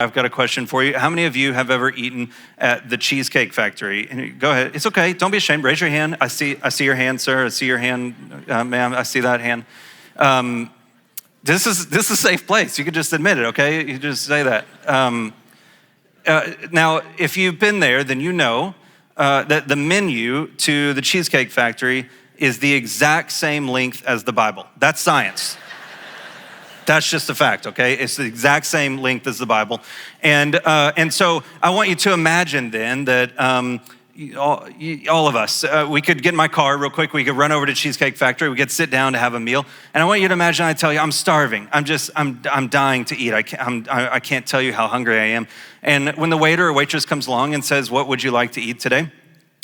I've got a question for you. How many of you have ever eaten at the Cheesecake Factory? Go ahead. It's okay. Don't be ashamed. Raise your hand. I see your hand, sir. I see your hand, ma'am. I see that hand. This is a safe place. You can just admit it, okay? You just say that. Now, if you've been there, then you know that the menu to the Cheesecake Factory is the exact same length as the Bible. That's science. That's just a fact, okay? It's the exact same length as the Bible. And so I want you to imagine then that all of us, we could get in my car real quick. We could run over to Cheesecake Factory. We could sit down to have a meal. And I want you to imagine I tell you, I'm starving. I'm dying to eat. I can't tell you how hungry I am. And when the waiter or waitress comes along and says, "What would you like to eat today?"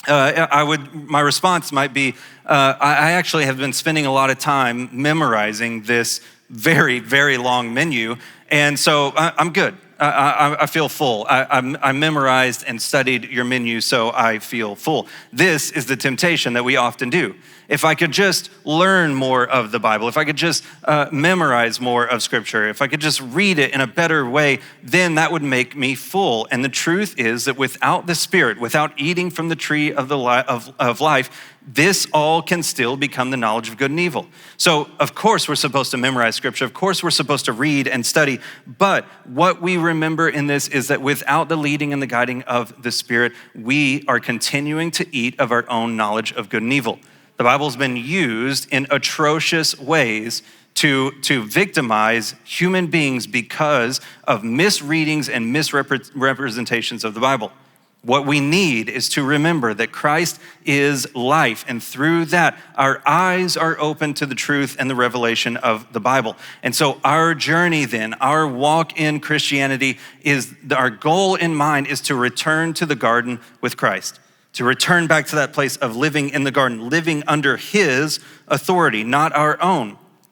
My response might be, I actually have been spending a lot of time memorizing this very, very long menu. And so I'm good. I feel full. I memorized and studied your menu, so I feel full. This is the temptation that we often do. If I could just learn more of the Bible, if I could just memorize more of Scripture, if I could just read it in a better way, then that would make me full. And the truth is that without the Spirit, without eating from the tree of life, this all can still become the knowledge of good and evil. So, of course, we're supposed to memorize Scripture. Of course, we're supposed to read and study. But what we remember in this is that without the leading and the guiding of the Spirit, we are continuing to eat of our own knowledge of good and evil. The Bible's been used in atrocious ways to victimize human beings because of misreadings and misrepresentations of the Bible. What we need is to remember that Christ is life, and through that, our eyes are open to the truth and the revelation of the Bible. And so our journey then, our walk in Christianity, our goal in mind is to return to the garden with Christ, to return back to that place of living in the garden, living under his authority, not our own.